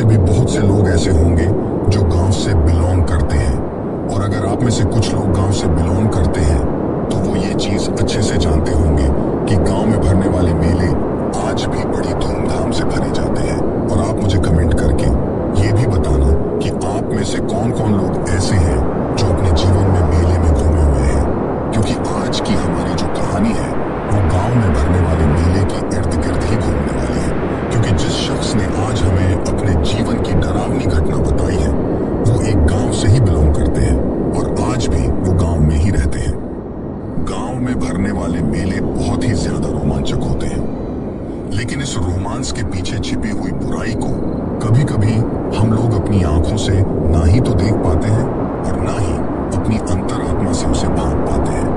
से भी बहुत से लोग ऐसे होंगे जो गांव से बिलोंग करते हैं, और अगर आप में से कुछ लोग गांव से बिलोंग करते हैं तो वो ये चीज अच्छे से जानते होंगे कि गांव में भरने वाले मेले आज भी बड़ी धूमधाम से भरे जाते हैं। और आप मुझे कमेंट करके ये भी बताना कि आप में से कौन कौन लोग ऐसे हैं जो अपने जीवन में मेले में घूमे हुए हैं, क्योंकि आज की हमारी जो कहानी है वो गांव में भरने वाले मेले के इर्द गिर्द ही घूमने वाली है। क्योंकि जिस शख्स ने आज हमें अपने जीवन की डरावनी घटना बताई है वो एक गांव से ही बिलोंग करते हैं और आज भी वो गांव में ही रहते हैं। गांव में भरने वाले मेले बहुत ही ज्यादा रोमांचक होते हैं, लेकिन इस रोमांस के पीछे छिपी हुई बुराई को कभी कभी हम लोग अपनी आंखों से ना ही तो देख पाते हैं और ना ही अपनी अंतरात्मा से उसे भांप पाते हैं।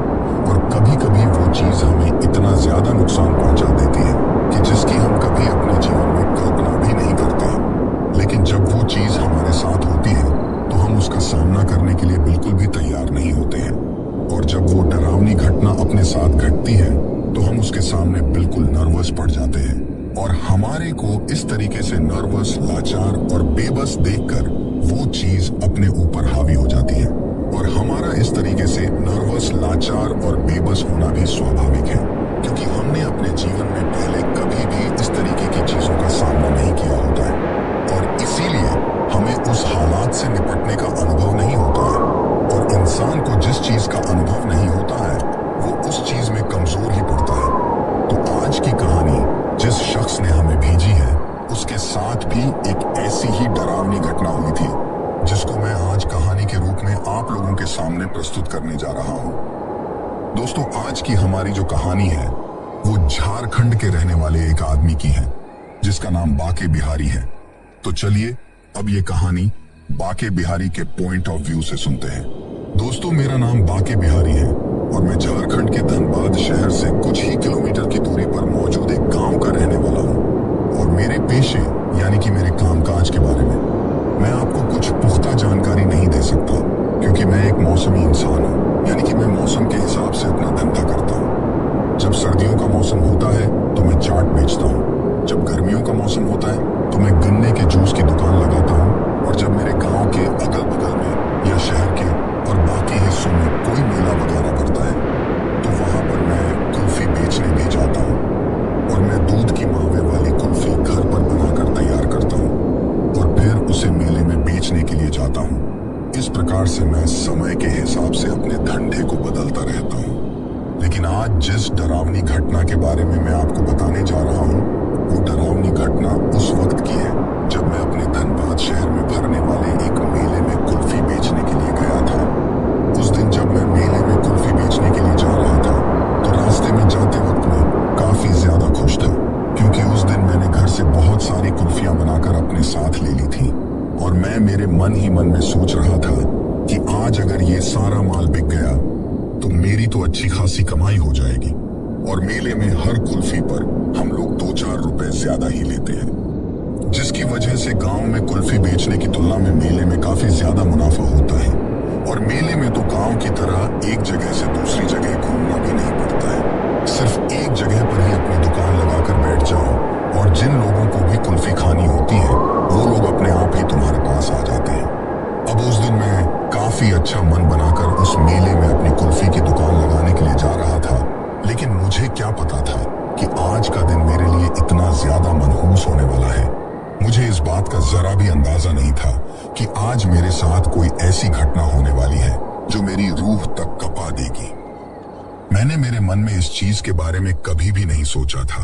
और कभी कभी वो चीज हमें इतना ज्यादा नुकसान पहुंचा देती है कि जिसकी हम कभी अपने जीवन में कल्पना भी नहीं करते हैं। लेकिन जब वो चीज हमारे साथ होती है तो हम उसका सामना करने के लिए बिल्कुल भी तैयार नहीं होते हैं। और जब वो डरावनी घटना अपने साथ घटती है तो हम उसके सामने बिल्कुल नर्वस पड़ जाते हैं, और हमारे को इस तरीके से नर्वस, लाचार और बेबस देखकर वो चीज अपने ऊपर हावी हो जाती है। और हमारा इस तरीके से नर्वस, लाचार और बेबस होना भी स्वाभाविक है, क्योंकि हमने अपने जीवन में पहले कभी भी इस तरीके की चीजों का सामना नहीं किया होता है, और इसीलिए हमें उस हालात से निपटने का अनुभव नहीं होता है। और इंसान को जिस चीज का अनुभव नहीं होता है वो उस चीज में कमजोर ही पड़ता है। तो आज की कहानी जिस शख्स ने हमें भेजी है उसके साथ भी एक ऐसी ही डरावनी घटना हुई थी, जिसको मैं आज कहानी के रूप में आप लोगों के सामने प्रस्तुत करने जा रहा हूं। दोस्तों, आज की हमारी जो कहानी है वो झारखंड के रहने वाले एक आदमी की है जिसका नाम बाके बिहारी है। तो चलिए अब ये कहानी बाके बिहारी के पॉइंट ऑफ व्यू से सुनते हैं। दोस्तों, मेरा नाम बाके बिहारी है और मैं झारखंड के धनबाद शहर से कुछ ही किलोमीटर की दूरी पर मौजूद एक गांव का रहने वाला हूं। और मेरे पेशे यानी कि मेरे कामकाज के बारे में मैं आपको कुछ पुख्ता जानकारी नहीं दे सकता, क्योंकि मैं एक मौसमी इंसान हूं, यानी कि मैं मौसम के हिसाब से अपना धंधा करता हूं। जब सर्दियों का मौसम होता है तो मैं चाट बेचता हूं, जब गर्मियों का मौसम होता है तो मैं गन्ने के जूस की दुकान लगाता हूं, और जब मेरे गांव के अगल बगल में या शहर के और बाकी हिस्सों में कोई मेला वगैरह करता है तो वहां पर मैं कुल्फी बेचने भी जाता हूं। और मैं दूध की मावे वाली कुल्फी घर पर बनाकर तैयार करता हूं और फिर उसे मेले में बेचने के लिए जाता हूं। इस प्रकार से मैं समय के हिसाब से अपने धंधे को बदलता रहता हूं। लेकिन आज जिस डरावनी घटना के बारे में मैं आपको बताने जा रहा हूं वो डरावनी घटना उस वक्त की है जब मैं अपने धनबाद शहर में भरने वाले एक मेले में कुल्फी बेचने के लिए गया था। उस दिन जब मैं मेले में कुल्फी बेचने के लिए जा रहा था तो रास्ते में जाते वक्त मैं काफी ज्यादा खुश था, क्योंकि उस दिन मैंने घर से बहुत सारी कुल्फियां बनाकर अपने साथ ले ली थी। और मैं मेरे मन ही मन में सोच रहा था कि आज अगर ये सारा माल बिक गया तो मेरी तो अच्छी खासी कमाई हो जाएगी। और मेले में हर कुल्फी पर हम लोग 2-4 रुपए ज्यादा ही लेते हैं, जिसकी वजह से गांव में कुल्फी बेचने की तुलना में मेले में काफी ज्यादा मुनाफा होता है। और मेले में तो गांव की तरह एक जगह से दूसरी जगह घूमना भी नहीं पड़ता है, सिर्फ एक जगह पर ही अपनी दुकान लगाकर बैठ जाओ और जिन लोगों को भी कुल्फी खानी होती है वो लोग अपने आप ही तुम्हारे पास आ जाते हैं। अब उस दिन मैं काफी अच्छा मन बनाकर उस मेले में अपनी कुल्फी की दुकान लगाने के लिए जा रहा था, लेकिन मुझे क्या पता था कि आज का दिन मेरे लिए इतना ज्यादा मनहूस होने वाला है। मुझे इस बात का जरा भी अंदाजा नहीं था कि आज मेरे साथ कोई ऐसी घटना होने वाली है जो मेरी रूह तक कपा देगी। मैंने मेरे मन में इस चीज के बारे में कभी भी नहीं सोचा था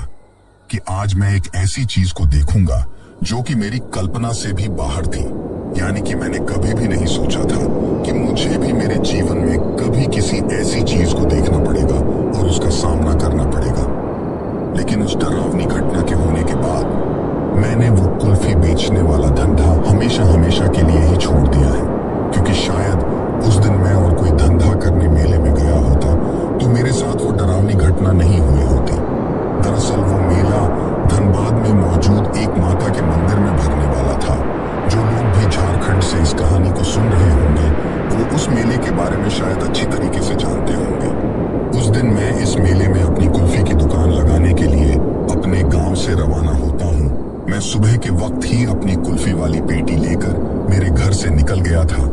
कि आज मैं एक ऐसी चीज को देखूंगा जो कि मेरी कल्पना से भी बाहर थी। यानी कि मैंने कभी भी नहीं सोचा था कि मुझे भी मेरे जीवन में कभी किसी ऐसी चीज को देखना पड़ेगा और उसका सामना करना पड़ेगा। लेकिन उस डरावनी घटना के होने के बाद मैंने वो कुल्फी बेचने वाला धंधा हमेशा हमेशा के लिए ही छोड़ दिया है, क्योंकि शायद उस दिन मैं और कोई धंधा करने मेले में गया होता तो मेरे साथ वो डरावनी घटना नहीं हुई होती। दरअसल वो मेला धनबाद में मौजूद एक माता के मंदिर में भरने वाला था। जो लोग भी झारखंड से इस कहानी को सुन रहे होंगे वो उस मेले के बारे में शायद अच्छी तरीके से जानते होंगे। उस दिन मैं इस मेले में अपनी कुल्फी की दुकान लगाने के लिए अपने गांव से रवाना होता हूँ। मैं मैं सुबह के वक्त ही अपनी कुल्फी वाली पेटी लेकर मेरे घर से निकल गया था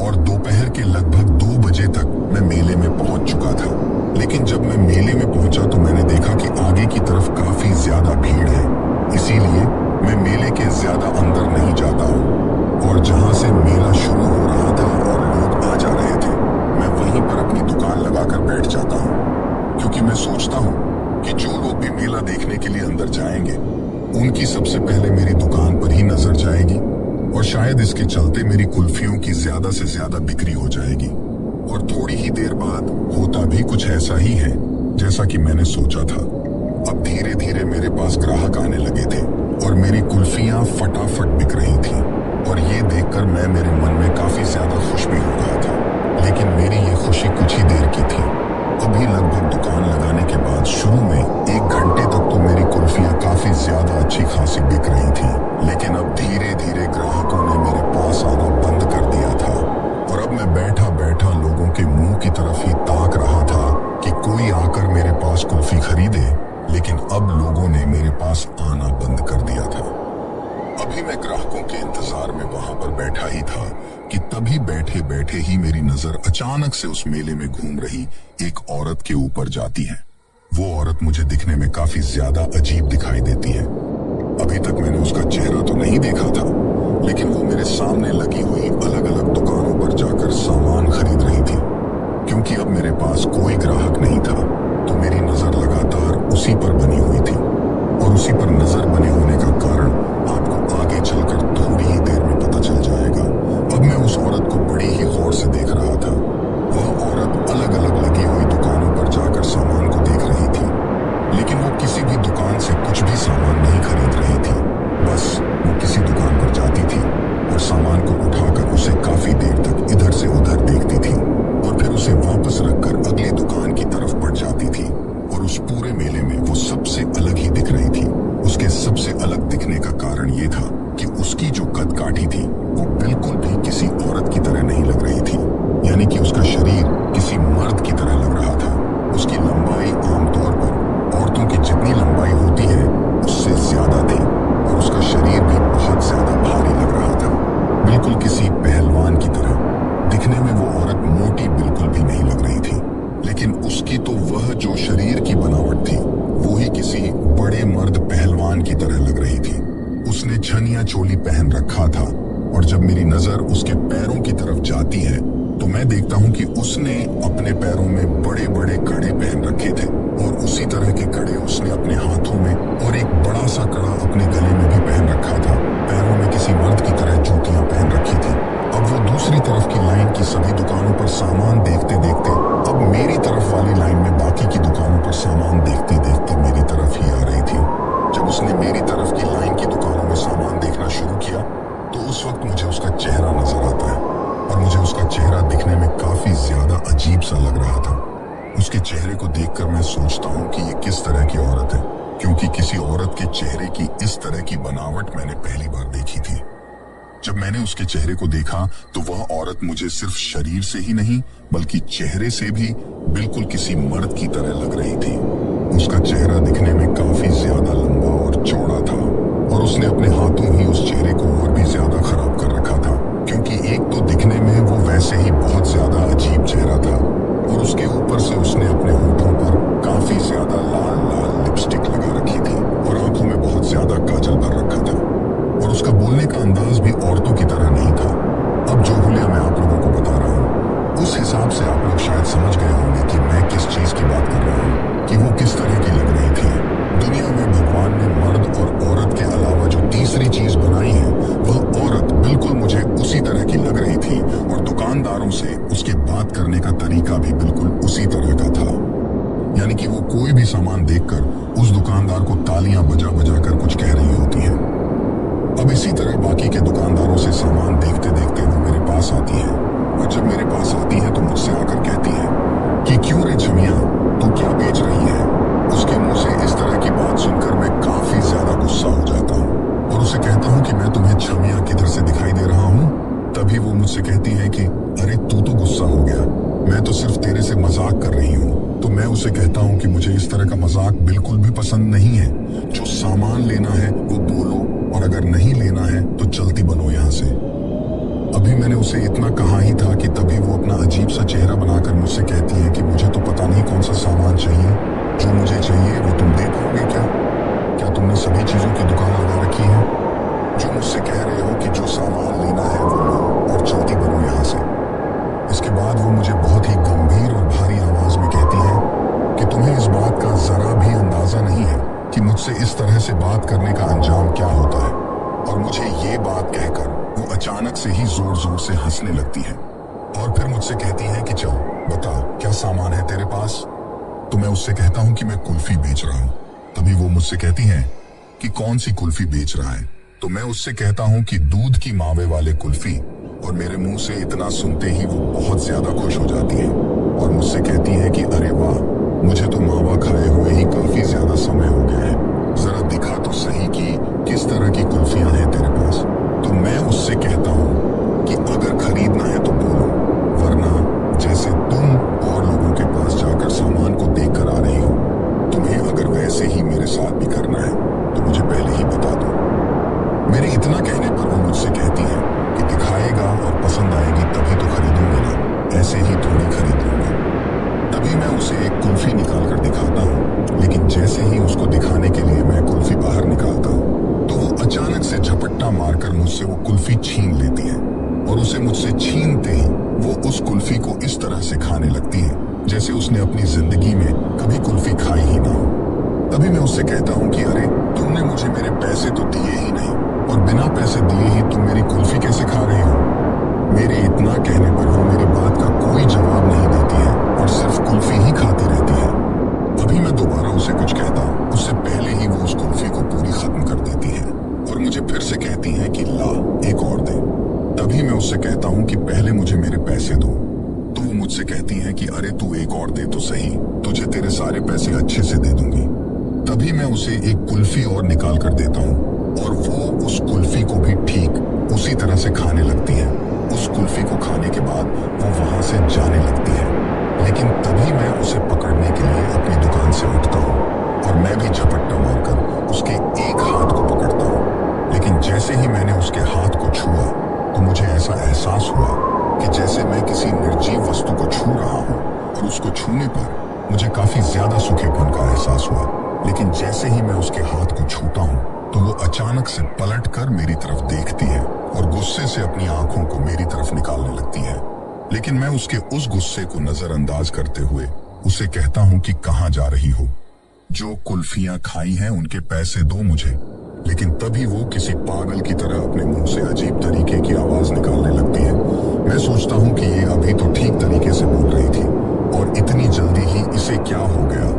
और दोपहर के लगभग 2 बजे तक मैं मेले में पहुंच चुका था। लेकिन जब मैं मेले में पहुंचा तो मैंने देखा कि आगे की तरफ काफी ज्यादा भीड़ है, इसीलिए मैं मेले के ज्यादा अंदर नहीं जाता हूँ और जहां से मेला शुरू हो रहा था और लोग आ जा रहे थे, मैं वहीं पर अपनी दुकान लगाकर बैठ जाता हूँ, क्योंकि मैं सोचता हूँ कि जो लोग भी मेला देखने के लिए अंदर जाएंगे उनकी सबसे पहले मेरी दुकान पर ही नजर जाएगी और शायद इसके चलते मेरी कुल्फियों की ज्यादा से ज्यादा बिक्री हो जाएगी। और थोड़ी ही देर बाद होता भी कुछ ऐसा ही है जैसा कि मैंने सोचा था। अब धीरे धीरे मेरे पास ग्राहक आने लगे थे और मेरी कुल्फियां फटाफट बिक रही थी और ये देखकर मैं मेरे मन में काफी ज्यादा खुश भी हो रहा था। लेकिन मेरी ये खुशी कुछ ही देर की थी। अभी लगभग दुकान लगाने के बाद शुरू में 1 घंटे तक तो मेरी कुल्फियां काफी ज्यादा अच्छी खासी बिक रही थी, लेकिन अब धीरे धीरे ग्राहकों ने मेरे पास आना बंद कर दिया था और अब मैं बैठा बैठा लोगों के मुंह की तरफ ही ताक रहा था कि कोई आकर मेरे पास कुल्फी खरीदे। लेकिन अब लोगों ने मेरे पास आना बंद कर दिया था। अभी मैं ग्राहकों के इंतजार में वहां पर बैठा ही था कि तभी बैठे बैठे ही मेरी नजर अचानक से उस मेले में घूम रही एक औरत के ऊपर जाती है। वो औरत मुझे दिखने में काफी ज्यादा अजीब दिखाई देती है। अभी तक मैंने उसका चेहरा तो नहीं देखा था, लेकिन वो मेरे सामने लगी हुई अलग अलग दुकानों पर जाकर सामान खरीद रही थी। क्योंकि अब मेरे पास कोई ग्राहक नहीं था तो मेरी नजर लगातार उसी पर बनी हुई थी और उसी पर नजर बने होने का कारण आपको आगे चलकर थोड़ी ही देर में पता चल जाएगा। अब मैं उस औरत को बड़ी ही गौर से देख रहा था। वह औरत अलग अलग लगी हुई दुकानों पर जाकर सामान को देख रही थी, लेकिन वो किसी भी दुकान से कुछ भी सामान नहीं खरीद रही थी। बस वो किसी दुकान पर जाती थी और सामान को उठाकर उसे काफी देर तक इधर से उधर देखती थी और फिर उसे वापस रखकर अगली दुकान की तरफ बढ़ जाती थी। और उस पूरे मेले में वो सबसे अलग ही दिख रही थी। उसके सबसे अलग दिखने का कारण ये था कि उसकी जो कदकाठी थी वो बिल्कुल भी किसी औरत की तरह नहीं लग रही थी, यानी कि उसका शरीर किसी मर्द की तरह लग रहा था। उसकी लंबाई आमतौर पर औरतों की जितनी लंबाई होती है उससे ज्यादा थी और उसका शरीर भी बहुत ज्यादा भारी लग रहा था, बिल्कुल किसी पहलवान की तरह। दिखने में वो औरत मोटी बिल्कुल भी नहीं लग रही थी, लेकिन उसकी तो वह जो शरीर की बनावट थी वो ही किसी बड़े मर्द पहलवान की तरह लग रही थी। उसने छनिया चोली पहन रखा था और जब मेरी नजर उसके पैरों की तरफ जाती है तो मैं देखता हूँ कि उसने अपने पैरों में बड़े बड़े कड़े पहन रखे थे और उसी तरह के कड़े उसने अपने हाथों में और एक बड़ा सा कड़ा अपने गले में भी पहन रखा था। पैरों में किसी मर्द की तरह जूतियां पहन रखी थी। अब वो दूसरी तरफ की लाइन की सभी दुकानों पर सामान देखते देखते अब मेरी तरफ वाली लाइन में बाकी की दुकानों पर सामान देखते देखते मेरी तरफ ही आ रही थी। जब उसने मेरी तरफ की लाइन की दुकानों में सामान देखना शुरू किया तो उस वक्त मुझे उसका चेहरा नजर आता है और मुझे उसका चेहरा दिखने में काफी ज्यादा अजीब सा लग रहा था। उसके चेहरे को देखकर मैं सोचता हूँ कि ये किस तरह की औरत है, क्योंकि किसी औरत के चेहरे की इस तरह की बनावट मैंने पहली बार देखी थी। जब मैंने उसके चेहरे को देखा तो वह औरत मुझे सिर्फ शरीर से ही नहीं बल्कि चेहरे से भी बिल्कुल किसी मर्द की तरह लग रही थी। उसका चेहरा दिखने में काफी ज्यादा लंबा और चौड़ा था और उसने अपने हाथों ही उस चेहरे को और भी ज्यादा खराब कर रखा था, क्योंकि एक तो दिखने में वो वैसे ही बहुत ज्यादा अजीब चेहरा था और उसके ऊपर से उसने अपने होठों पर काफी ज्यादा लाल लाल लिपस्टिक लगा रखी थी और आंखों में बहुत ज्यादा काजल भर रखा था और उसका बोलने का अंदाज भी औरतों की तरह नहीं था। अब जो हुलिया मैं आप लोगों को बता रहा हूँ उस हिसाब से आप लोग शायद समझ गए होंगे कि मैं किस चीज की बात कर रहा हूँ, कि वो किस तरह की लग रही थी। दुनिया में भगवान ने मर्द और औरत के अलावा जो तीसरी चीज बनाई है वह औरत बिल्कुल मुझे उसी तरह की लग रही थी और दुकानदारों से उसके बात करने का तरीका भी बिल्कुल उसी तरह का था, यानी कि वो कोई भी सामान देखकर उस दुकानदार को तालियां बजा बजा कर कुछ कह रही होती है। अब इसी तरह बाकी के दुकानदारों से सामान देखते देखते वो मेरे पास आती है और जब मेरे पास आती है तो मुझसे आकर कहती है कि क्यों रे छमिया, तू क्या बेच रही है। उसके मुंह से इस तरह की बात सुनकर मैं काफी ज्यादा गुस्सा हो जाता हूँ और उसे कहता हूँ कि मैं तुम्हें छमिया किधर से दिखाई दे रहा हूँ। तभी वो मुझसे कहती है कि अरे तू तो गुस्सा हो गया, मैं तो सिर्फ तेरे से मजाक कर रही हूँ। तो मैं उसे कहता हूँ कि मुझे इस तरह का मजाक बिल्कुल भी पसंद नहीं है। जो सामान लेना है वो बोलो और अगर नहीं लेना है तो चलती बनो यहाँ से। अभी मैंने उसे इतना कहा ही था कि तभी वो अपना अजीब सा चेहरा बनाकर मुझसे कहती है कि मुझे तो पता नहीं कौन सा सामान चाहिए, जो मुझे चाहिए वो तुम दे पाओगे क्या? क्या तुमने सभी चीजों की दुकान लगा रखी है? जो मुझसे कह रहे हो कि जो सामान लेना है वो लो और चलती बनो यहाँ से। इसके बाद वो मुझे बहुत ही गंभीर और भारी आवाज में कहती है कि तुम्हें इस बात का जरा भी अंदाजा नहीं है कि मुझसे इस तरह से बात करने का अंजाम क्या होता है। और मुझे ये बात कहकर वो अचानक से ही जोर जोर से हंसने लगती है और फिर मुझसे कहती है कि चल बता क्या सामान है तेरे पास। तो मैं उससे कहता हूँ कि मैं कुल्फी बेच रहा हूँ। तभी वो मुझसे कहती है कि कौन सी कुल्फी बेच रहा है। तो मैं उससे कहता हूँ कि दूध की मावे वाले कुल्फी। और मेरे मुंह से इतना सुनते ही वो बहुत ज्यादा खुश हो जाती है और मुझसे कहती है कि अरे वाह, मुझे तो मावा खाए हुए ही काफी ज्यादा समय हो गया है, जरा दिखा तो सही कि किस तरह की कुल्फियां हैं तेरे पास। तो मैं उससे कहता हूँ कि अगर खरीदना है तो बोलो, वरना जैसे तुम और लोगों के पास जाकर सामान को देख कर आ रही हो, तुम्हें अगर वैसे ही मेरे साथ भी करना है तो मुझे पहले ही बता दो। मेरे इतना कहने पर वो मुझसे कहती है कि दिखाएगा और पसंद आएगी तभी तो खरीदूंगा ना, ऐसे ही थोड़ी खरीद लूंगा। तभी मैं उसे एक कुल्फी निकाल कर दिखाता हूँ, लेकिन जैसे ही उसको दिखाने के लिए मैं कुल्फी बाहर निकालता हूँ तो वो अचानक से झपट्टा मारकर मुझसे वो कुल्फी छीन लेती है और उसे मुझसे छीनते ही वो उस कुल्फी को इस तरह से खाने लगती है जैसे उसने अपनी जिंदगी में कभी कुल्फी खाई ही ना हो। तभी मैं उससे कहता हूँ कि अरे तुमने मुझे मेरे पैसे तो दिए ही नहीं और बिना पैसे दिए ही तुम मेरी कुल्फी कैसे खा रही हो। मेरे इतना कहने पर वो मेरी बात का कोई जवाब नहीं देती है और सिर्फ कुल्फी ही खाती रहती है। अभी मैं दोबारा उसे कुछ कहता हूँ, उससे पहले ही वो उस कुल्फी को पूरी खत्म कर देती है और मुझे फिर से कहती है कि ला एक और दे। तभी मैं उससे कहता हूँ कि पहले मुझे मेरे पैसे दो। तो वो मुझसे कहती है कि अरे तू एक और दे तो सही, तुझे तेरे सारे पैसे अच्छे से दे दूंगी। तभी मैं उसे एक कुल्फी और निकाल कर देता हूँ और वो उस कुल्फी को भी ठीक उसी तरह से खाने लगती है। उस कुल्फी को खाने के बाद वो वहां से जाने लगती है, लेकिन तभी मैं उसे पकड़ने के लिए अपनी दुकान से उठता हूँ और मैं भी झपट्टा मारकर उसके एक हाथ को पकड़ता हूँ। लेकिन जैसे ही मैंने उसके हाथ को छुआ तो मुझे ऐसा एहसास हुआ कि जैसे मैं किसी निर्जीव वस्तु को छू रहा हूँ और उसको छूने पर मुझे काफी ज्यादा सूखेपन का एहसास हुआ। लेकिन जैसे ही मैं उसके हाथ को छूता हूँ तो वो अचानक से पलट कर मेरी तरफ देखती है और गुस्से से अपनी आंखों को मेरी तरफ निकालने लगती है। लेकिन मैं उसके उस गुस्से को नजरअंदाज करते हुए उसे कहता हूँ कि कहाँ जा रही हो, जो कुल्फियां खाई हैं उनके पैसे दो मुझे। लेकिन तभी वो किसी पागल की तरह अपने मुंह से अजीब तरीके की आवाज निकालने लगती है। मैं सोचता हूँ कि ये अभी तो ठीक तरीके से बोल रही थी और इतनी जल्दी ही इसे क्या हो गया,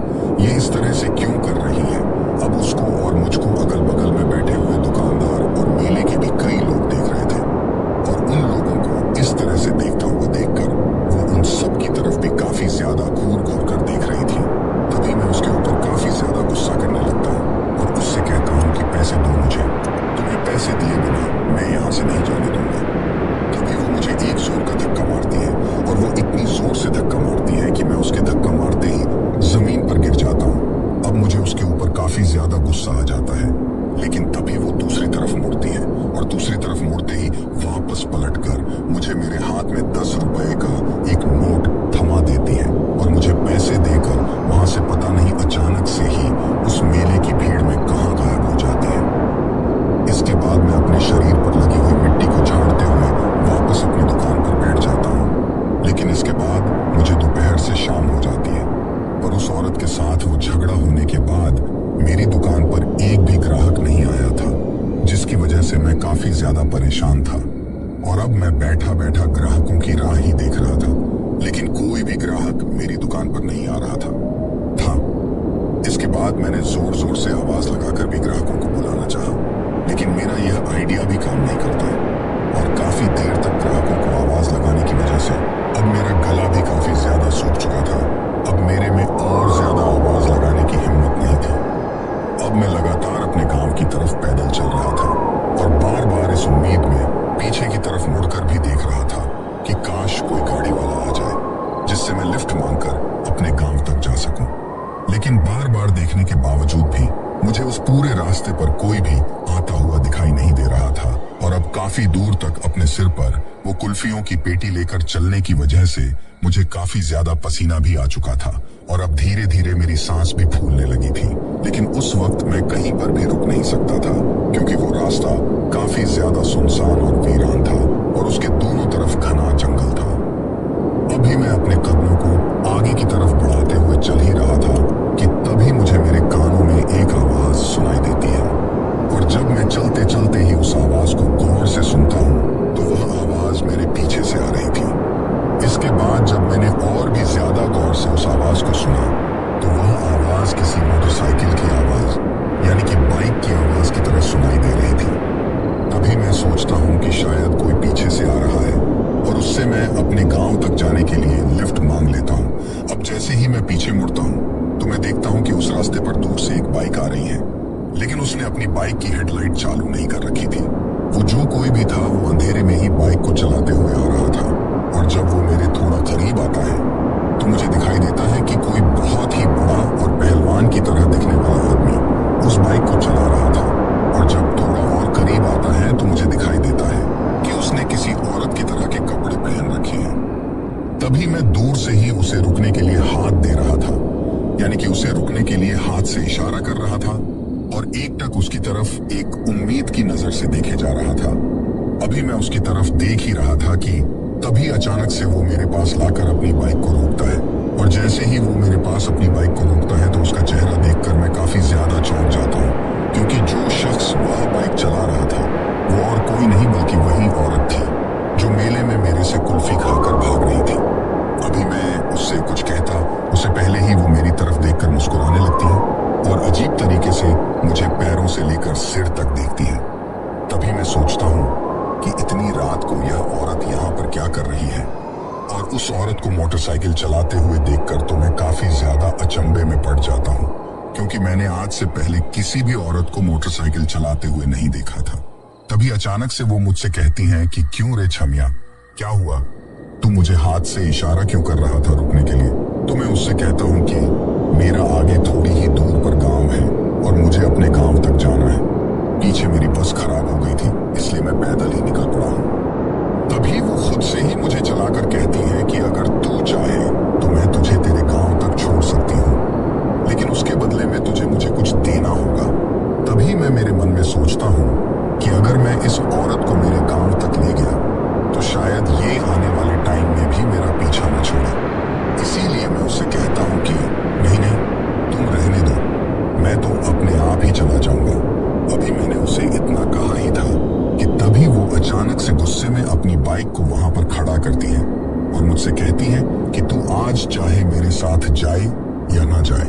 ये इस तरह से क्यों कर रही है। अब उसको और मुझको अगल बगल में बैठे हुए दुकानदार और मेले के भी कई लोग देख रहे थे और उन लोगों को इस तरह से देखता हुआ देखकर वो उन सब की तरफ भी काफी ज्यादा घूर घूर कर देख रही थी। तभी मैं उसके ऊपर काफी ज्यादा गुस्सा करने लगता हूँ और उससे कहता हूँ कि पैसे दो मुझे, तुम्हें पैसे दिए बिना मैं यहाँ से नहीं जाने दूंगा। तभी वो मुझे एक जोर का धक्का मारती है और वो इतनी जोर से धक्का मारती है कि मैं उसके धक्का मारते ही जमीन पर गिर जाता हूँ। अब मुझे उसके ऊपर काफी ज्यादा गुस्सा आ जाता है, लेकिन तभी वो दूसरी तरफ मुड़ती है और दूसरी तरफ मुड़ते ही वापस पलटकर मुझे मेरे हाथ में 10 रुपए का एक नोट थमा देती है और मुझे पैसे देकर वहां से पता नहीं अचानक से ही उस मेले की भीड़ में कहां गायब हो जाती है। इसके बाद मैं अपने शरीर पर लगी हुई मिट्टी को झाड़ते हुए वापस अपनी दुकान पर बैठ जाता हूँ। लेकिन इसके बाद मुझे दोपहर से शाम हो जाती है और उस औरत के साथ वो झगड़ा होने के बाद मेरी दुकान पर एक भी ग्राहक नहीं आया था, जिसकी वजह से मैं काफी ज्यादा परेशान था और अब मैं बैठा बैठा ग्राहकों की राह ही देख रहा था, लेकिन कोई भी ग्राहक मेरी दुकान पर नहीं आ रहा था। इसके बाद मैंने जोर जोर से आवाज लगाकर भी ग्राहकों को बुलाना चाहा, लेकिन मेरा यह आइडिया भी काम नहीं करता और काफी देर तक ग्राहकों को आवाज लगाने की वजह से अब मेरा गला भी काफी ज्यादा सूख चुका था। अब मेरे में और ज्यादा आवाज लगाने की हिम्मत नहीं थी। अब मैं लगातार अपने गांव की तरफ पैदल चल रहा था और बार बार इस उम्मीद में पीछे की तरफ मुड़कर भी देख रहा था कि काश कोई गाड़ी वाला आ जाए जिससे मैं लिफ्ट मांगकर अपने गांव तक जा सकूं। लेकिन बार बार देखने के बावजूद भी मुझे उस पूरे रास्ते पर कोई भी आता हुआ दिखाई नहीं काफी दूर तक अपने सिर पर वो कुल्फियों की पेटी लेकर चलने की वजह से मुझे काफी ज्यादा पसीना भी आ चुका था और अब धीरे धीरे मेरी सांस भी फूलने लगी थी। लेकिन उस वक्त मैं कहीं पर भी रुक नहीं सकता था क्योंकि वो रास्ता काफी ज्यादा सुनसान और वीरान था और उसके दोनों तरफ घना जंगल था। अभी मैं अपने कदमों को आगे की तरफ बढ़ाते हुए चल ही रहा था कि तभी मुझे मेरे कानों में एक आवाज सुनाई देती है और जब मैं चलते चलते ही उस आवाज को गौर से सुनता हूँ तो वह आवाज मेरे पीछे से आ रही थी। इसके बाद जब मैंने और भी ज्यादा गौर से उस आवाज को सुना तो वह आवाज किसी मोटरसाइकिल की आवाज यानी कि बाइक की आवाज की तरह सुनाई दे रही थी। तभी मैं सोचता हूँ कि शायद कोई पीछे से आ रहा है और उससे मैं अपने गांव तक जाने के लिए लिफ्ट मांग लेता हूँ। अब जैसे ही मैं पीछे मुड़ता हूँ तो मैं देखता हूँ कि उस रास्ते पर दूर से एक बाइक आ रही है, लेकिन उसने अपनी बाइक की हेडलाइट चालू नहीं कर रखी थी। वो जो कोई भी था वो अंधेरे में ही बाइक को चलाते हुए आ रहा था और जब वो मेरे थोड़ा करीब आता है तो मुझे दिखाई देता है कि कोई बहुत ही बड़ा और पहलवान की तरह दिखने वाला आदमी उस बाइक को चला रहा था और जब थोड़ा और करीब आता है तो मुझे दिखाई देता है कि उसने किसी औरत की तरह के कपड़े पहन रखे हैं। तभी मैं दूर से ही उसे रुकने के लिए हाथ दे रहा था, यानी कि उसे रुकने के लिए हाथ से इशारा कर रहा था और एकटक उसकी तरफ एक उम्मीद की नजर से देखे जा रहा था। अभी मैं उसकी तरफ देख ही रहा था कि तभी अचानक से वो मेरे पास लाकर अपनी बाइक को रोकता है और जैसे ही वो मेरे पास अपनी बाइक को रोकता है तो उसका चेहरा देखकर मैं काफी ज्यादा चौंक जाता हूँ क्योंकि जो शख्स वह बाइक चला रहा था वो और कोई नहीं बल्कि वही औरत थी जो मेले में मेरे से कुल्फी खाकर भाग रही थी। अभी मैं उससे कुछ कहता उससे पहले ही वो मेरी तरफ देखकर मुस्कुराने लगती है और अजीब तरीके से मुझे पैरों से लेकर सिर तक देखती है। तभी मैं सोचता हूँ कि इतनी रात को यह औरत यहाँ पर क्या कर रही है और उस औरत को मोटरसाइकिल चलाते हुए देखकर तो मैं काफी ज्यादा अचंभे में पड़ जाता हूँ क्योंकि मैंने आज से पहले किसी भी औरत को मोटरसाइकिल चलाते हुए नहीं देखा था। तभी अचानक से वो मुझसे कहती हैं कि क्यों रे छमिया, क्या हुआ, तू मुझे हाथ से इशारा क्यों कर रहा था रुकने के लिए? तो मैं उससे कहता हूँ कि मेरा आगे थोड़ी ही दूर पर गांव है और मुझे अपने गांव तक जाना है। पीछे मेरी बस खराब हो गई थी इसलिए मैं पैदल ही निकल पड़ा हूँ। तभी वो खुद से ही मुझे चलाकर कहती है कि अगर तू चाहे तो मैं तुझे तेरे गांव तक छोड़ सकती हूँ, लेकिन उसके बदले में तुझे मुझे कुछ देना होगा। तभी मैं मेरे मन में सोचता हूँ कि अगर मैं इस औरत को मेरे गांव तक ले गया तो शायद ये आने वाले टाइम में भी मेरा पीछा न छोड़े। इसीलिए मैं उससे कहता हूँ कि नहीं नहीं, तुम रहने दो, मैं तो अपने आप ही चला जाऊंगा। अभी मैंने उसे इतना कहा ही था कि तभी वो अचानक से गुस्से में अपनी बाइक को वहां पर खड़ा करती है और मुझसे कहती है कि तू आज चाहे मेरे साथ जाए या ना जाए,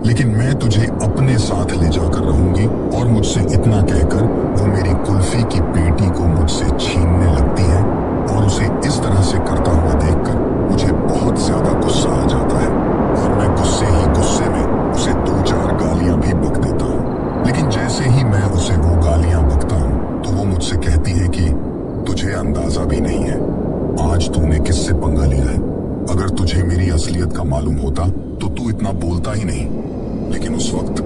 लेकिन मैं तुझे अपने साथ ले जाकर रहूंगी। और मुझसे इतना कहकर वो मेरी कुल्फी की पेटी को मुझसे छीनने लगती है और उसे इस तरह से करता हुआ देखकर मुझे बहुत ज्यादा गुस्सा आ जाता है और मैं गुस्से ही गुस्से में उसे 2-4 गालियां भी बक देता हूँ। लेकिन जैसे ही मैं उसे वो गालियां बकता हूँ तो वो मुझसे कहती है कि तुझे अंदाजा भी नहीं है आज तूने किससे पंगा लिया है। अगर तुझे मेरी असलियत का मालूम होता तो तू इतना बोलता ही नहीं। लेकिन उस वक्त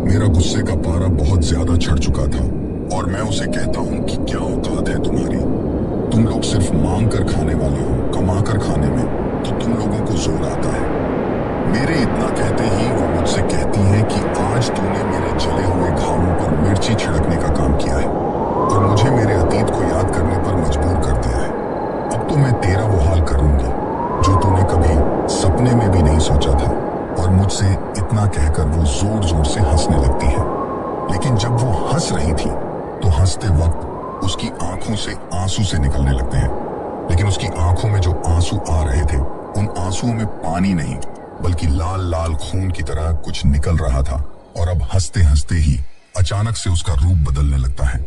मेरा गुस्से का पारा बहुत ज्यादा चढ़ चुका था और मैं उसे कहता हूँ कि क्या औकात है तुम्हारी, तुम लोग सिर्फ मांग कर खाने वाले हो, कमा कर खाने में तो तुम लोगों को जोर आता है। मेरे इतना कहते ही वो मुझसे कहती है कि आज तूने मेरे जले हुए घावों पर मिर्ची छिड़कने का काम किया है और मुझे मेरे अतीत को याद करने पर मजबूर कर दिया है। अब तो मैं तेरा वो हाल करूंगी जो तूने कभी सपने में भी नहीं सोचा था। और मुझसे इतना कहकर वो जोर जोर से हंसने लगती है। लेकिन जब वो हंस रही थी तो हंसते वक्त उसकी आंखों से आंसू से निकलने लगते हैं। लेकिन उसकी आंखों में जो आंसू आ रहे थे उन आंसुओं में पानी नहीं बल्कि लाल लाल खून की तरह कुछ निकल रहा था। और अब हंसते हंसते ही अचानक से उसका रूप बदलने लगता है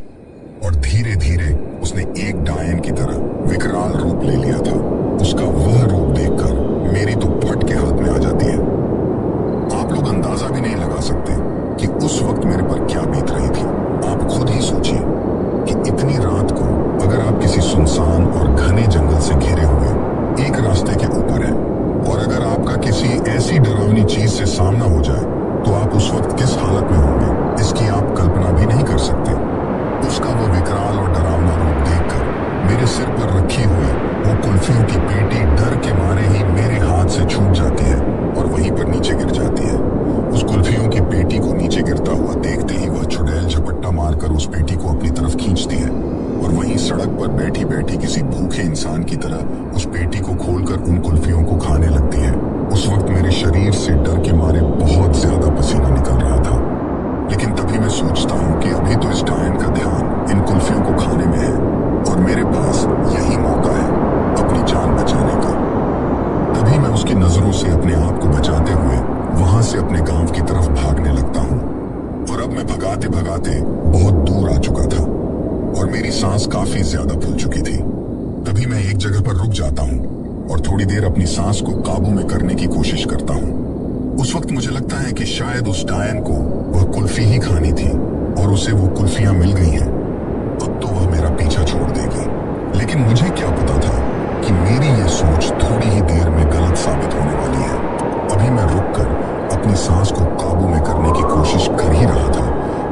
और धीरे धीरे उसने एक डायन की तरह विकराल रूप ले लिया था। उसका वह रूप देखकर मेरी तो फट के हाथ में आ जाती है। आप लोग अंदाजा भी नहीं लगा सकते कि उस वक्त मेरे पर क्या बीत रही थी। आप खुद ही सोचिए कि इतनी रात को अगर आप किसी सुनसान और घने जंगल से घिरे हुए एक रास्ते के ऊपर हैं और अगर आपका किसी ऐसी डरावनी चीज से सामना हो जाए तो आप उस वक्त किस हालत में होंगे इसकी आप कल्पना भी नहीं कर सकते। उसका वो विकराल और डरावना रूप मारकर उस पेटी को अपनी तरफ खींचती है और वहीं सड़क पर बैठी बैठी किसी भूखे इंसान की तरह उस पेटी को खोलकर उन कुल्फियों को खाने लगती है। उस वक्त मेरे शरीर से डर के मारे बहुत ज्यादा पसीना निकल रहा था, लेकिन तभी मैं सोचता हूँ कि अभी तो इस डायन का ध्यान इन कुल्फियों को खाने में है और मेरे पास यही मौका है अपनी जान बचाने का। तभी मैं उसकी नजरों से अपने आप को बचाते हुए वहां से अपने गांव की तरफ भागने लगता हूँ। और अब मैं भगाते भगाते बहुत दूर आ चुका था और मेरी सांस काफी ज्यादा फूल चुकी थी। तभी मैं एक जगह पर रुक जाता हूँ और थोड़ी देर अपनी सांस को काबू में करने की कोशिश करता हूँ। उस वक्त मुझे लगता है कि शायद उस डायन को वह कुल्फी ही खानी थी और उसे वो कुल्फियां मिल गई हैं। अब तो वह मेरा पीछा छोड़ देगी, लेकिन मुझे क्या पता था कि मेरी ये सोच थोड़ी ही देर में गलत साबित होने वाली है। अभी मैं रुककर अपनी सांस को काबू में करने की कोशिश कर ही रहा था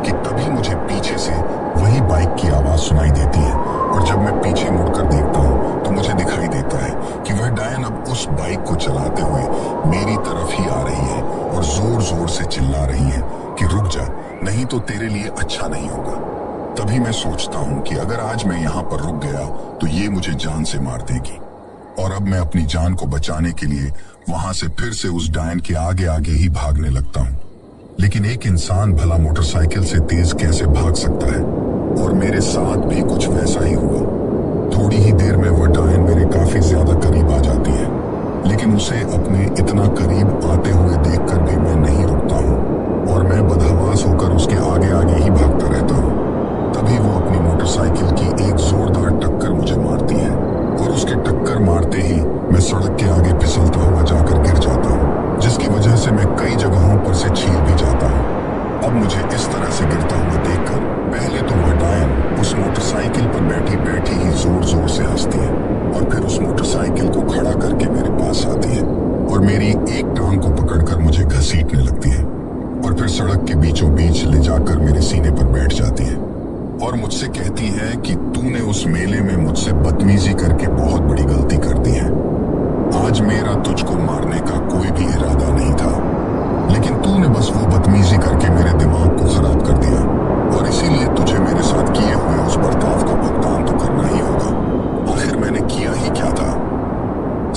कि तभी मुझे पीछे से वही बाइक की आवाज सुनाई देती है और जब मैं पीछे मुड़कर देखता हूँ तो मुझे दिखाई देता है कि वह डायन अब उस बाइक को चलाते हुए मेरी तरफ ही आ रही है और जोर जोर से चिल्ला रही है कि रुक जा, नहीं तो तेरे लिए अच्छा नहीं होगा। तभी मैं सोचता हूँ कि अगर आज मैं यहाँ पर रुक गया तो ये मुझे जान से मार देगी और अब मैं अपनी जान को बचाने के लिए वहां से फिर से उस डायन के आगे आगे ही भागने लगता हूँ। लेकिन एक इंसान भला मोटरसाइकिल से तेज कैसे भाग सकता है, और मेरे साथ भी कुछ वैसा ही हुआ। थोड़ी ही देर में वह डायन मेरे काफी ज्यादा करीब आ जाती है, लेकिन उसे अपने इतना करीब आते हुए देखकर भी मैं नहीं रुकता हूँ और मैं बदहवास होकर उसके आगे आगे ही भागता रहता हूँ। तभी वो अपनी मोटरसाइकिल की एक जोरदार टक्कर मुझे मारती है और उसके टक्कर मारते ही मैं सड़क के आगे फिसलता हुआ जाकर गिर जाता हूँ, जिसकी वजह से मैं कई जगहों पर से छील भी जाता हूँ। अब मुझे इस तरह से गिरता हुआ देखकर पहले तो वह डायन उस मोटरसाइकिल पर बैठी बैठी ही जोर जोर से हंसती है और फिर उस मोटरसाइकिल को खड़ा करके मेरे पास आती है और मेरी एक टांग को पकड़कर मुझे घसीटने लगती है और फिर सड़क के बीचों बीच ले जाकर मेरे सीने पर बैठ जाती है और मुझसे कहती है कि तूने उस मेले में मुझसे बदतमीजी करके बहुत बड़ी गलती कर दी है। आज मेरा तुझको मारने का कोई भी इरादा नहीं था, लेकिन तूने बस वो बदतमीजी करके मेरे दिमाग को खराब कर दिया और इसीलिए तुझे मेरे साथ किए हुए उस बर्ताव का भुगतान तो करना ही होगा। आखिर मैंने किया ही क्या था?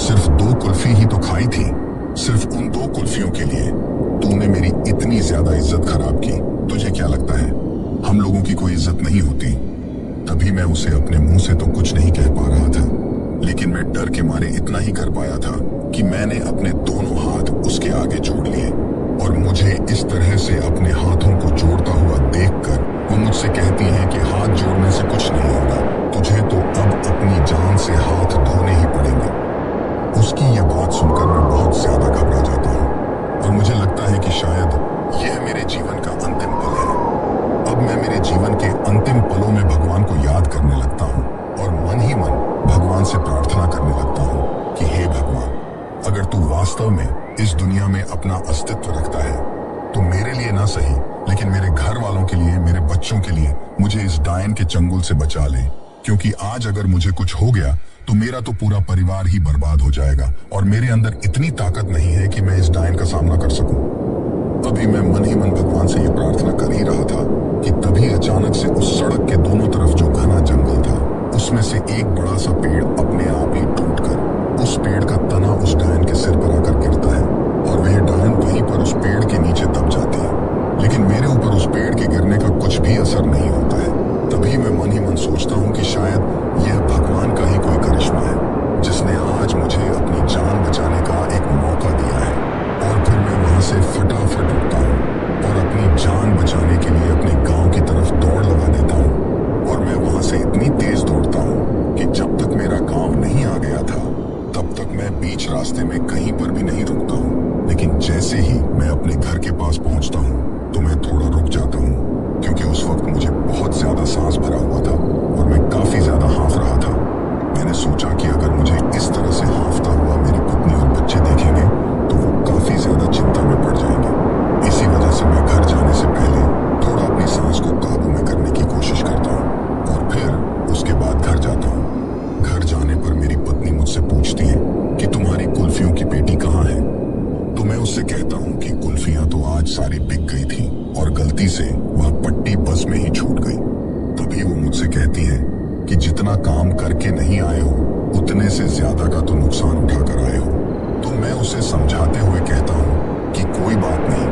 सिर्फ 2 कुल्फी ही तो खाई थी। सिर्फ उन 2 कुल्फियों के लिए तूने मेरी इतनी ज्यादा इज्जत खराब की। तुझे क्या लगता है हम लोगों की कोई इज्जत नहीं होती? तभी मैं उसे अपने मुंह से तो कुछ नहीं कह पा रहा था, लेकिन मैं डर के मारे इतना ही कर पाया था कि मैंने अपने दोनों हाथ उसके आगे जोड़ लिए और मुझे इस तरह से अपने हाथों को जोड़ता हुआ देखकर वो मुझसे कहती है कि हाथ जोड़ने से कुछ नहीं होगा, तुझे तो अब अपनी जान से हाथ धोने ही पड़ेंगे। उसकी यह बात सुनकर मैं बहुत ज्यादा घबरा जाता हूँ और मुझे लगता है कि शायद यह मेरे जीवन का अंतिम पल है। अब मैं मेरे जीवन के अंतिम पलों में भगवान को याद करने लगता हूँ और मन ही मन भगवान से प्रार्थना करने लगता हूँ कि हे भगवान, अगर तू वास्तव में इस दुनिया में अपना अस्तित्व रखता है तो मेरे लिए ना सही लेकिन मेरे घर वालों के लिए, मेरे बच्चों के लिए मुझे इस डायन के चंगुल से बचा ले, क्योंकि आज अगर मुझे कुछ हो गया तो मेरा तो पूरा परिवार ही बर्बाद हो जाएगा और मेरे अंदर इतनी ताकत नहीं है कि मैं इस डायन का सामना कर सकूं। अभी मैं मन ही मन भगवान से यह प्रार्थना कर ही रहा था कि तभी अचानक से उस सड़क के दोनों तरफ जो घना जंगल था उसमें से एक बड़ा सा पेड़ अपने आप ही टूटकर उस पेड़ का तना उस डायन के सिर पर आकर गिरता है और वह डायन वहीं पर उस पेड़ के नीचे दब जाती है, लेकिन मेरे ऊपर उस पेड़ के गिरने का कुछ भी असर नहीं होता है। तभी मैं मन ही मन सोचता हूँ कि शायद यह भगवान का ही कोई करिश्मा है जिसने आज मुझे अपनी जान बचाने का एक मौका दिया है। और फिर मैं वहां से फटाफट उठता हूँ और अपनी जान बचाने के लिए अपने गांव की तरफ दौड़ लगा देता हूँ और मैं वहां से इतनी तेज दौड़ता हूँ कि जब तक मेरा गांव नहीं आ गया था तब तक मैं बीच रास्ते में कहीं पर भी नहीं रुकता हूँ। लेकिन जैसे ही मैं अपने घर के पास पहुंचता हूँ तो मैं थोड़ा रुक जाता हूँ, क्योंकि उस वक्त मुझे बहुत ज्यादा सांस भरा हुआ था और मैं काफी ज्यादा हाँफ रहा था। मैंने सोचा कि अगर मुझे इस तरह से हाँफता हुआ मेरी पत्नी और बच्चे देखेंगे तो वो काफी ज्यादा चिंता में पड़ जाएंगे। इसी वजह से मैं घर जाने से पहले थोड़ा अपनी सांस को काबू में करने की कोशिश करता हूँ और फिर उसके बाद घर जाता हूँ। घर जाने पर मेरी पत्नी मुझसे पूछती है कि तुम्हारी कुल्फियों की पेटी कहाँ है? तो मैं उससे कहता हूँ कि कुल्फियां तो आज सारी बिक गई थी और गलती से वह पट्टी बस में ही छूट गई। कहती है कि जितना काम करके नहीं आए हो उतने से ज्यादा का तो नुकसान उठाकर आए हो। तो मैं उसे समझाते हुए कहता हूँ कि कोई बात नहीं,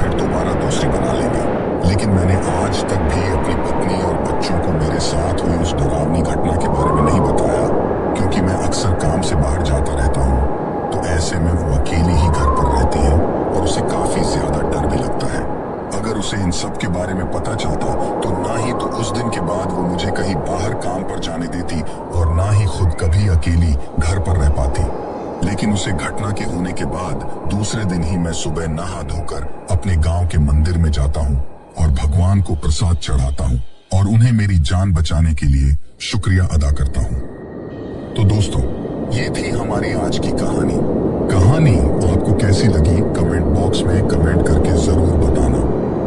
फिर दोबारा दूसरी बना लेंगे। लेकिन मैंने आज तक भी अपनी पत्नी और बच्चों को मेरे साथ हुई उस डरावनी घटना के बारे में नहीं बताया, क्योंकि मैं अक्सर काम से बाहर जाता रहता हूँ। तो ऐसे में वो अकेली ही घर पर रहती है और उसे काफी ज्यादा डर भी लगता है। अगर उसे इन सब के बारे में पता चलता तो ना ही तो उस दिन के बाद वो मुझे कहीं बाहर काम पर जाने देती और ना ही खुद कभी अकेली घर पर रह पाती। लेकिन उसे घटना के होने के बाद दूसरे दिन ही मैं सुबह नहा धोकर अपने गांव के मंदिर में जाता हूं और भगवान को प्रसाद चढ़ाता हूं और उन्हें मेरी जान बचाने के लिए शुक्रिया अदा करता हूं। तो दोस्तों, ये थी हमारी आज की कहानी। कहानी आपको कैसी लगी कमेंट बॉक्स में कमेंट करके जरूर बताना।